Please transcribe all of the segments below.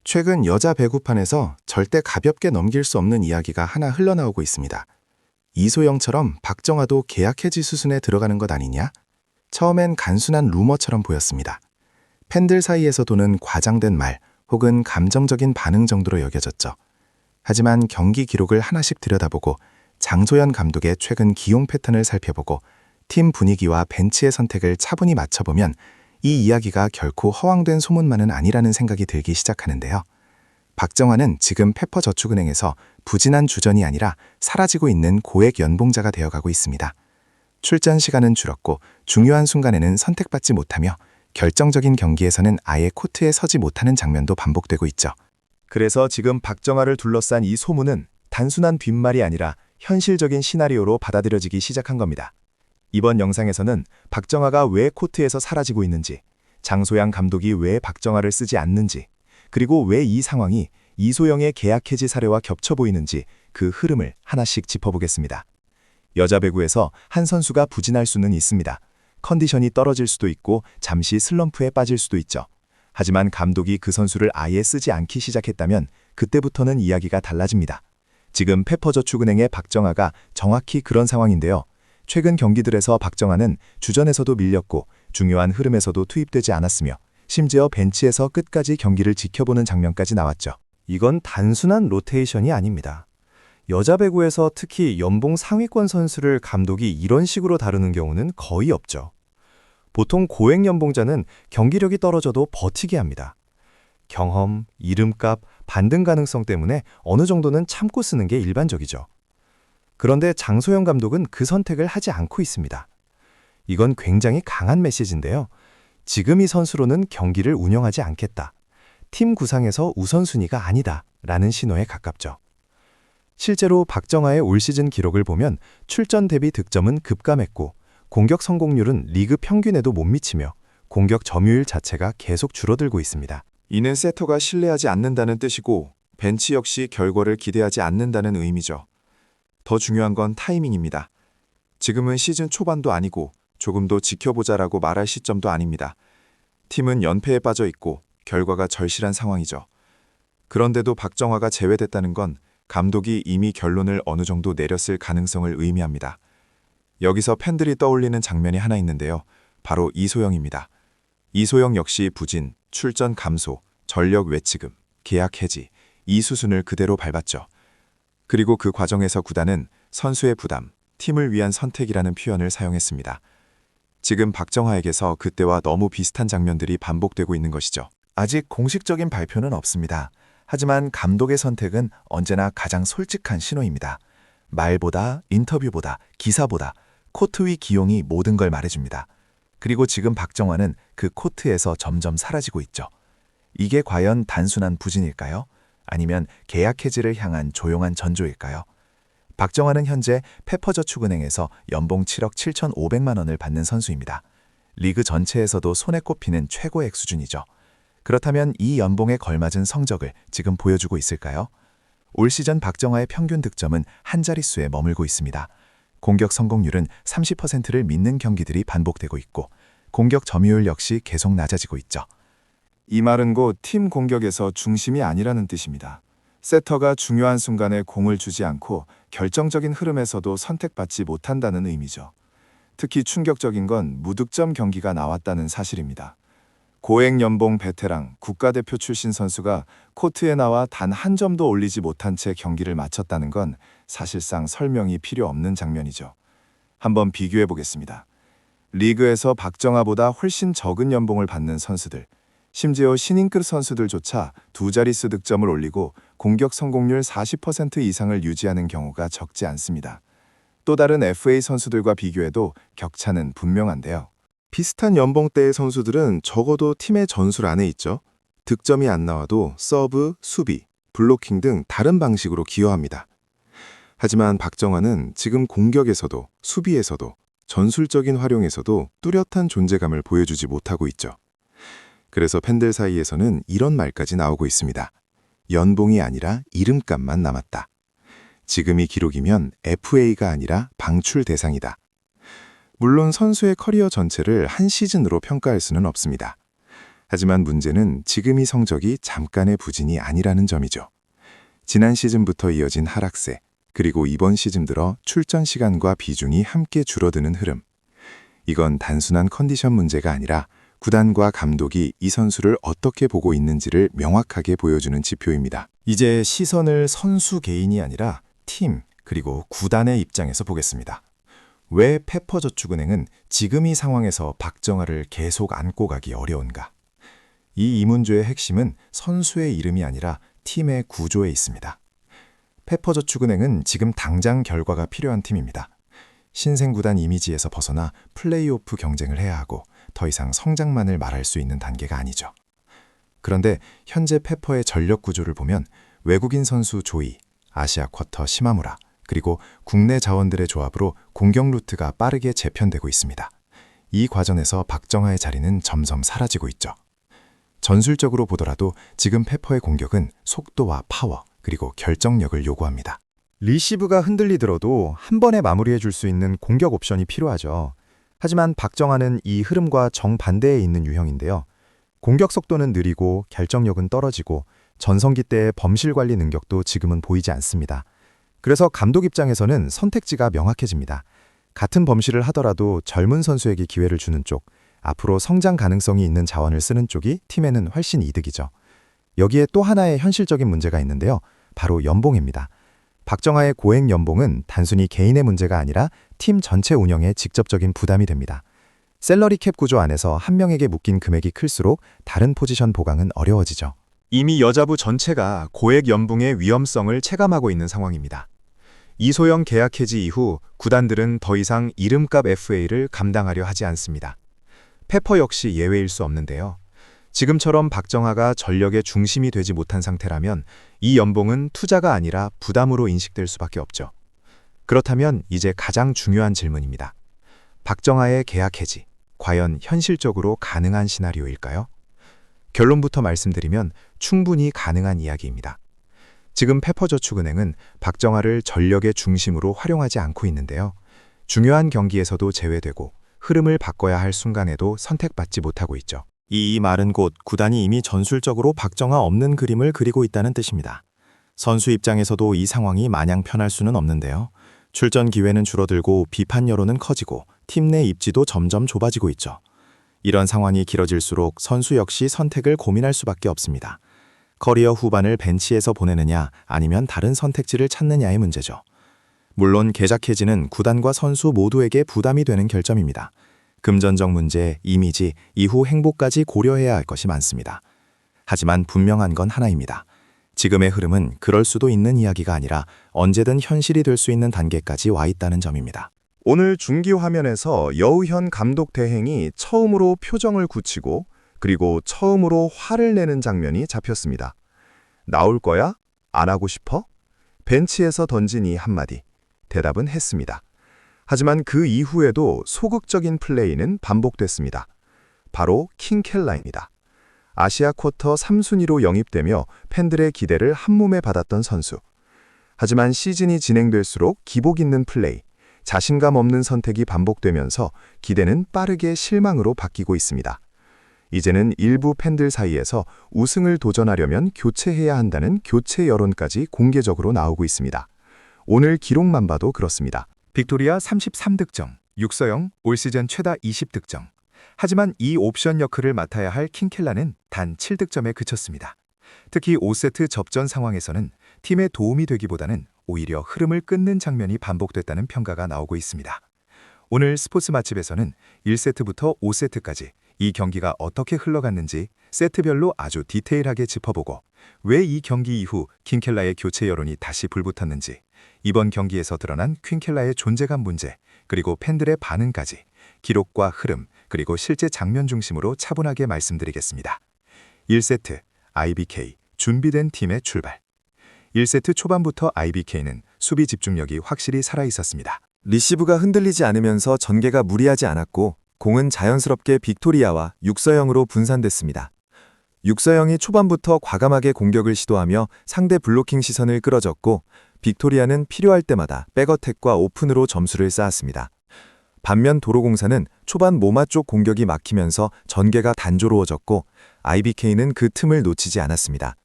최근 여자 배구판에서 절대 가볍게 넘길 수 없는 이야기가 하나 흘러나오고 있습니다. 이소영처럼 박정아도 계약 해지 수순에 들어가는 것 아니냐? 처음엔 간순한 루머처럼 보였습니다. 팬들 사이에서 도는 과장된 말 혹은 감정적인 반응 정도로 여겨졌죠. 하지만 경기 기록을 하나씩 들여다보고 장소연 감독의 최근 기용 패턴을 살펴보고 팀 분위기와 벤치의 선택을 차분히 맞춰보면 이 이야기가 결코 허황된 소문만은 아니라는 생각이 들기 시작하는데요. 박정아는 지금 페퍼저축은행에서 부진한 주전이 아니라 사라지고 있는 고액 연봉자가 되어가고 있습니다. 출전 시간은 줄었고 중요한 순간에는 선택받지 못하며 결정적인 경기에서는 아예 코트에 서지 못하는 장면도 반복되고 있죠. 그래서 지금 박정아를 둘러싼 이 소문은 단순한 뒷말이 아니라 현실적인 시나리오로 받아들여지기 시작한 겁니다. 이번 영상에서는 박정아가 왜 코트에서 사라지고 있는지, 장소양 감독이 왜 박정아를 쓰지 않는지, 그리고 왜 이 상황이 이소영의 계약 해지 사례와 겹쳐 보이는지 그 흐름을 하나씩 짚어보겠습니다. 여자 배구에서 한 선수가 부진할 수는 있습니다. 컨디션이 떨어질 수도 있고 잠시 슬럼프에 빠질 수도 있죠. 하지만 감독이 그 선수를 아예 쓰지 않기 시작했다면 그때부터는 이야기가 달라집니다. 지금 페퍼저축은행의 박정아가 정확히 그런 상황인데요. 최근 경기들에서 박정아는 주전에서도 밀렸고 중요한 흐름에서도 투입되지 않았으며 심지어 벤치에서 끝까지 경기를 지켜보는 장면까지 나왔죠. 이건 단순한 로테이션이 아닙니다. 여자 배구에서 특히 연봉 상위권 선수를 감독이 이런 식으로 다루는 경우는 거의 없죠. 보통 고액 연봉자는 경기력이 떨어져도 버티게 합니다. 경험, 이름값, 반등 가능성 때문에 어느 정도는 참고 쓰는 게 일반적이죠. 그런데 장소영 감독은 그 선택을 하지 않고 있습니다. 이건 굉장히 강한 메시지인데요. 지금 이 선수로는 경기를 운영하지 않겠다. 팀 구상에서 우선순위가 아니다. 라는 신호에 가깝죠. 실제로 박정아의 올 시즌 기록을 보면 출전 대비 득점은 급감했고 공격 성공률은 리그 평균에도 못 미치며 공격 점유율 자체가 계속 줄어들고 있습니다. 이는 세터가 신뢰하지 않는다는 뜻이고 벤치 역시 결과를 기대하지 않는다는 의미죠. 더 중요한 건 타이밍입니다. 지금은 시즌 초반도 아니고 조금 더 지켜보자라고 말할 시점도 아닙니다. 팀은 연패에 빠져 있고 결과가 절실한 상황이죠. 그런데도 박정아가 제외됐다는 건 감독이 이미 결론을 어느 정도 내렸을 가능성을 의미합니다. 여기서 팬들이 떠올리는 장면이 하나 있는데요. 바로 이소영입니다. 이소영 역시 부진, 출전 감소, 전력 외치금, 계약 해지, 이 수순을 그대로 밟았죠. 그리고 그 과정에서 구단은 선수의 부담, 팀을 위한 선택이라는 표현을 사용했습니다. 지금 박정아에게서 그때와 너무 비슷한 장면들이 반복되고 있는 것이죠. 아직 공식적인 발표는 없습니다. 하지만 감독의 선택은 언제나 가장 솔직한 신호입니다. 말보다, 인터뷰보다, 기사보다 코트 위 기용이 모든 걸 말해줍니다. 그리고 지금 박정아는 그 코트에서 점점 사라지고 있죠. 이게 과연 단순한 부진일까요? 아니면 계약 해지를 향한 조용한 전조일까요? 박정아는 현재 페퍼저축은행에서 연봉 7억 7,500만 원을 받는 선수입니다. 리그 전체에서도 손에 꼽히는 최고액 수준이죠. 그렇다면 이 연봉에 걸맞은 성적을 지금 보여주고 있을까요? 올 시즌 박정아의 평균 득점은 한 자릿수에 머물고 있습니다. 공격 성공률은 30%를 믿는 경기들이 반복되고 있고 공격 점유율 역시 계속 낮아지고 있죠. 이 말은 곧 팀 공격에서 중심이 아니라는 뜻입니다. 세터가 중요한 순간에 공을 주지 않고 결정적인 흐름에서도 선택받지 못한다는 의미죠. 특히 충격적인 건 무득점 경기가 나왔다는 사실입니다. 고액 연봉 베테랑 국가대표 출신 선수가 코트에 나와 단 한 점도 올리지 못한 채 경기를 마쳤다는 건 사실상 설명이 필요 없는 장면이죠. 한번 비교해 보겠습니다. 리그에서 박정아보다 훨씬 적은 연봉을 받는 선수들, 심지어 신인급 선수들조차 두 자릿수 득점을 올리고 공격 성공률 40% 이상을 유지하는 경우가 적지 않습니다. 또 다른 FA 선수들과 비교해도 격차는 분명한데요. 비슷한 연봉대의 선수들은 적어도 팀의 전술 안에 있죠. 득점이 안 나와도 서브, 수비, 블로킹 등 다른 방식으로 기여합니다. 하지만 박정아는 지금 공격에서도 수비에서도 전술적인 활용에서도 뚜렷한 존재감을 보여주지 못하고 있죠. 그래서 팬들 사이에서는 이런 말까지 나오고 있습니다. 연봉이 아니라 이름값만 남았다. 지금이 기록이면 FA가 아니라 방출 대상이다. 물론 선수의 커리어 전체를 한 시즌으로 평가할 수는 없습니다. 하지만 문제는 지금 이 성적이 잠깐의 부진이 아니라는 점이죠. 지난 시즌부터 이어진 하락세, 그리고 이번 시즌 들어 출전 시간과 비중이 함께 줄어드는 흐름. 이건 단순한 컨디션 문제가 아니라 구단과 감독이 이 선수를 어떻게 보고 있는지를 명확하게 보여주는 지표입니다. 이제 시선을 선수 개인이 아니라 팀, 그리고 구단의 입장에서 보겠습니다. 왜 페퍼저축은행은 지금 이 상황에서 박정아를 계속 안고 가기 어려운가? 이 이문조의 핵심은 선수의 이름이 아니라 팀의 구조에 있습니다. 페퍼저축은행은 지금 당장 결과가 필요한 팀입니다. 신생구단 이미지에서 벗어나 플레이오프 경쟁을 해야 하고 더 이상 성장만을 말할 수 있는 단계가 아니죠. 그런데 현재 페퍼의 전력 구조를 보면 외국인 선수 조이, 아시아 쿼터 시마무라, 그리고 국내 자원들의 조합으로 공격 루트가 빠르게 재편되고 있습니다. 이 과정에서 박정아의 자리는 점점 사라지고 있죠. 전술적으로 보더라도 지금 페퍼의 공격은 속도와 파워, 그리고 결정력을 요구합니다. 리시브가 흔들리더라도 한 번에 마무리해 줄 수 있는 공격 옵션이 필요하죠. 하지만 박정아는 이 흐름과 정반대에 있는 유형인데요. 공격 속도는 느리고 결정력은 떨어지고 전성기 때의 범실 관리 능력도 지금은 보이지 않습니다. 그래서 감독 입장에서는 선택지가 명확해집니다. 같은 범실을 하더라도 젊은 선수에게 기회를 주는 쪽, 앞으로 성장 가능성이 있는 자원을 쓰는 쪽이 팀에는 훨씬 이득이죠. 여기에 또 하나의 현실적인 문제가 있는데요. 바로 연봉입니다. 박정아의 고액 연봉은 단순히 개인의 문제가 아니라 팀 전체 운영에 직접적인 부담이 됩니다. 셀러리 캡 구조 안에서 한 명에게 묶인 금액이 클수록 다른 포지션 보강은 어려워지죠. 이미 여자부 전체가 고액 연봉의 위험성을 체감하고 있는 상황입니다. 이소영 계약 해지 이후 구단들은 더 이상 이름값 FA를 감당하려 하지 않습니다. 페퍼 역시 예외일 수 없는데요. 지금처럼 박정아가 전력의 중심이 되지 못한 상태라면 이 연봉은 투자가 아니라 부담으로 인식될 수밖에 없죠. 그렇다면 이제 가장 중요한 질문입니다. 박정아의 계약 해지, 과연 현실적으로 가능한 시나리오일까요? 결론부터 말씀드리면 충분히 가능한 이야기입니다. 지금 페퍼저축은행은 박정아를 전력의 중심으로 활용하지 않고 있는데요. 중요한 경기에서도 제외되고 흐름을 바꿔야 할 순간에도 선택받지 못하고 있죠. 이 말은 곧 구단이 이미 전술적으로 박정아 없는 그림을 그리고 있다는 뜻입니다. 선수 입장에서도 이 상황이 마냥 편할 수는 없는데요. 출전 기회는 줄어들고 비판 여론은 커지고 팀 내 입지도 점점 좁아지고 있죠. 이런 상황이 길어질수록 선수 역시 선택을 고민할 수밖에 없습니다. 커리어 후반을 벤치에서 보내느냐 아니면 다른 선택지를 찾느냐의 문제죠. 물론 계약 해지는 구단과 선수 모두에게 부담이 되는 결정입니다. 금전적 문제, 이미지, 이후 행보까지 고려해야 할 것이 많습니다. 하지만 분명한 건 하나입니다. 지금의 흐름은 그럴 수도 있는 이야기가 아니라 언제든 현실이 될 수 있는 단계까지 와 있다는 점입니다. 오늘 중기 화면에서 여우현 감독 대행이 처음으로 표정을 굳히고 그리고 처음으로 화를 내는 장면이 잡혔습니다. 나올 거야? 안 하고 싶어? 벤치에서 던진 이 한마디. 대답은 했습니다. 하지만 그 이후에도 소극적인 플레이는 반복됐습니다. 바로 킹켈라입니다. 아시아 쿼터 3순위로 영입되며 팬들의 기대를 한몸에 받았던 선수. 하지만 시즌이 진행될수록 기복 있는 플레이, 자신감 없는 선택이 반복되면서 기대는 빠르게 실망으로 바뀌고 있습니다. 이제는 일부 팬들 사이에서 우승을 도전하려면 교체해야 한다는 교체 여론까지 공개적으로 나오고 있습니다. 오늘 기록만 봐도 그렇습니다. 빅토리아 33득점, 육서영 올 시즌 최다 20득점. 하지만 이 옵션 역할을 맡아야 할 킹켈라는 단 7득점에 그쳤습니다. 특히 5세트 접전 상황에서는 팀에 도움이 되기보다는 오히려 흐름을 끊는 장면이 반복됐다는 평가가 나오고 있습니다. 오늘 스포츠 맛집에서는 1세트부터 5세트까지 이 경기가 어떻게 흘러갔는지 세트별로 아주 디테일하게 짚어보고 왜 이 경기 이후 킹켈라의 교체 여론이 다시 불붙었는지, 이번 경기에서 드러난 퀸켈라의 존재감 문제, 그리고 팬들의 반응까지 기록과 흐름, 그리고 실제 장면 중심으로 차분하게 말씀드리겠습니다. 1세트 IBK 준비된 팀의 출발. 1세트 초반부터 IBK는 수비 집중력이 확실히 살아있었습니다. 리시브가 흔들리지 않으면서 전개가 무리하지 않았고 공은 자연스럽게 빅토리아와 육서영으로 분산됐습니다. 육서영이 초반부터 과감하게 공격을 시도하며 상대 블로킹 시선을 끌어줬고 빅토리아는 필요할 때마다 백어택과 오픈으로 점수를 쌓았습니다. 반면 도로공사는 초반 모마 쪽 공격이 막히면서 전개가 단조로워졌고 IBK는 그 틈을 놓치지 않았습니다.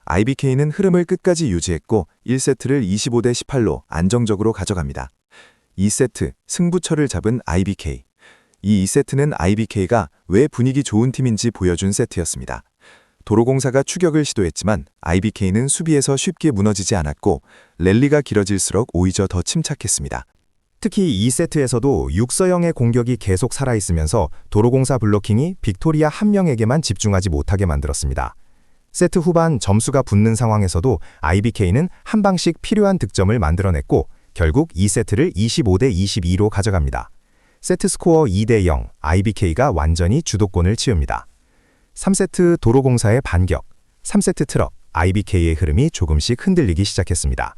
IBK는 흐름을 끝까지 유지했고 1세트를 25대 18로 안정적으로 가져갑니다. 2세트 승부처를 잡은 IBK. 이 2세트는 IBK가 왜 분위기 좋은 팀인지 보여준 세트였습니다. 도로공사가 추격을 시도했지만 IBK는 수비에서 쉽게 무너지지 않았고 랠리가 길어질수록 오히려 더 침착했습니다. 특히 2세트에서도 육서영의 공격이 계속 살아있으면서 도로공사 블로킹이 빅토리아 한 명에게만 집중하지 못하게 만들었습니다. 세트 후반 점수가 붙는 상황에서도 IBK는 한 방씩 필요한 득점을 만들어냈고 결국 2세트를 25대 22로 가져갑니다. 세트 스코어 2대 0, IBK가 완전히 주도권을 치웁니다. 3세트 도로공사의 반격, 3세트 트럭, IBK의 흐름이 조금씩 흔들리기 시작했습니다.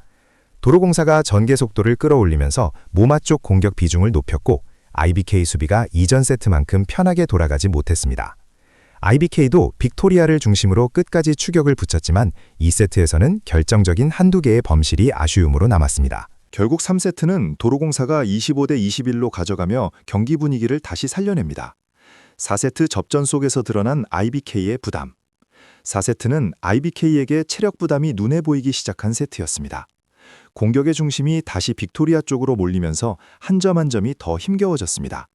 도로공사가 전개 속도를 끌어올리면서 모마 쪽 공격 비중을 높였고 IBK 수비가 이전 세트만큼 편하게 돌아가지 못했습니다. IBK도 빅토리아를 중심으로 끝까지 추격을 붙였지만 2세트에서는 결정적인 한두 개의 범실이 아쉬움으로 남았습니다. 결국 3세트는 도로공사가 25대 21로 가져가며 경기 분위기를 다시 살려냅니다. 4세트 접전 속에서 드러난 IBK의 부담. 4세트는 IBK에게 체력 부담이 눈에 보이기 시작한 세트였습니다. 공격의 중심이 다시 빅토리아 쪽으로 몰리면서 한 점 한 점이 더 힘겨워졌습니다.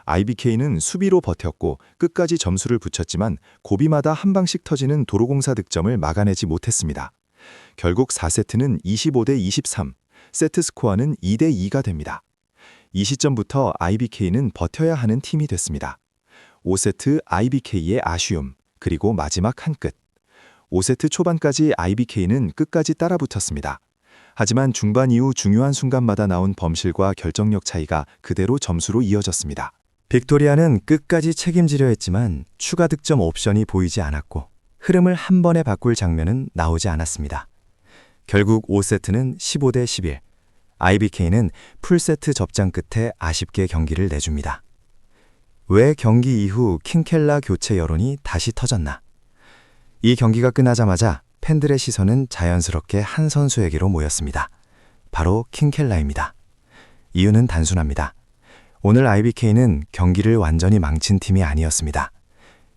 IBK는 수비로 버텼고 끝까지 점수를 붙였지만 고비마다 한 방씩 터지는 도로공사 득점을 막아내지 못했습니다. 결국 4세트는 25대 23, 세트 스코어는 2대 2가 됩니다. 이 시점부터 IBK는 버텨야 하는 팀이 됐습니다. 5세트 IBK의 아쉬움, 그리고 마지막 한 끗. 5세트 초반까지 IBK는 끝까지 따라붙었습니다. 하지만 중반 이후 중요한 순간마다 나온 범실과 결정력 차이가 그대로 점수로 이어졌습니다. 빅토리아는 끝까지 책임지려 했지만 추가 득점 옵션이 보이지 않았고 흐름을 한 번에 바꿀 장면은 나오지 않았습니다. 결국 5세트는 15대 11. IBK는 풀세트 접장 끝에 아쉽게 경기를 내줍니다. 왜 경기 이후 킹켈라 교체 여론이 다시 터졌나? 이 경기가 끝나자마자 팬들의 시선은 자연스럽게 한 선수에게로 모였습니다. 바로 킹켈라입니다. 이유는 단순합니다. 오늘 IBK는 경기를 완전히 망친 팀이 아니었습니다.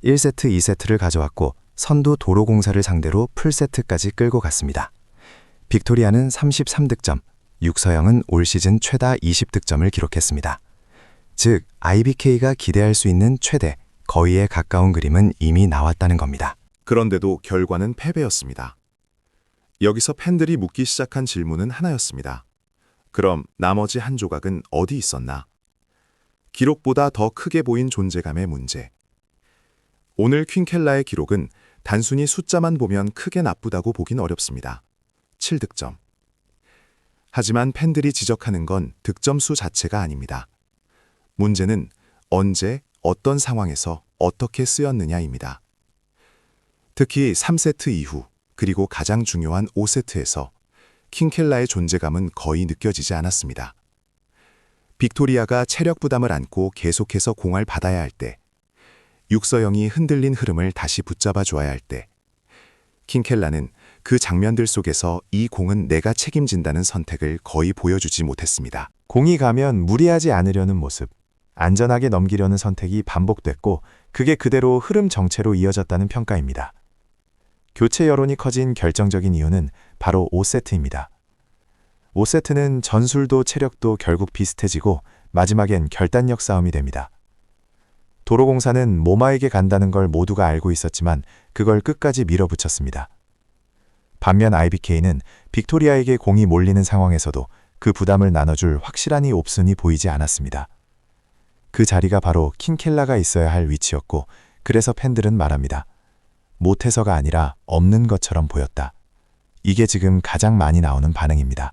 1세트, 2세트를 가져왔고 선두 도로공사를 상대로 풀세트까지 끌고 갔습니다. 빅토리아는 33득점, 육서영은 올 시즌 최다 20득점을 기록했습니다. 즉, IBK가 기대할 수 있는 최대, 거의에 가까운 그림은 이미 나왔다는 겁니다. 그런데도 결과는 패배였습니다. 여기서 팬들이 묻기 시작한 질문은 하나였습니다. 그럼 나머지 한 조각은 어디 있었나? 기록보다 더 크게 보인 존재감의 문제. 오늘 퀸켈라의 기록은 단순히 숫자만 보면 크게 나쁘다고 보긴 어렵습니다. 7득점. 하지만 팬들이 지적하는 건 득점 수 자체가 아닙니다. 문제는 언제, 어떤 상황에서 어떻게 쓰였느냐입니다. 특히 3세트 이후, 그리고 가장 중요한 5세트에서 킹켈라의 존재감은 거의 느껴지지 않았습니다. 빅토리아가 체력 부담을 안고 계속해서 공을 받아야 할 때, 육서영이 흔들린 흐름을 다시 붙잡아 줘야 할 때, 킹켈라는 그 장면들 속에서 이 공은 내가 책임진다는 선택을 거의 보여주지 못했습니다. 공이 가면 무리하지 않으려는 모습, 안전하게 넘기려는 선택이 반복됐고 그게 그대로 흐름 정체로 이어졌다는 평가입니다. 교체 여론이 커진 결정적인 이유는 바로 5세트입니다. 5세트는 전술도 체력도 결국 비슷해지고 마지막엔 결단력 싸움이 됩니다. 도로공사는 모마에게 간다는 걸 모두가 알고 있었지만 그걸 끝까지 밀어붙였습니다. 반면 IBK는 빅토리아에게 공이 몰리는 상황에서도 그 부담을 나눠줄 확실한 옵션이 보이지 않았습니다. 그 자리가 바로 킹켈라가 있어야 할 위치였고 그래서 팬들은 말합니다. 못해서가 아니라 없는 것처럼 보였다. 이게 지금 가장 많이 나오는 반응입니다.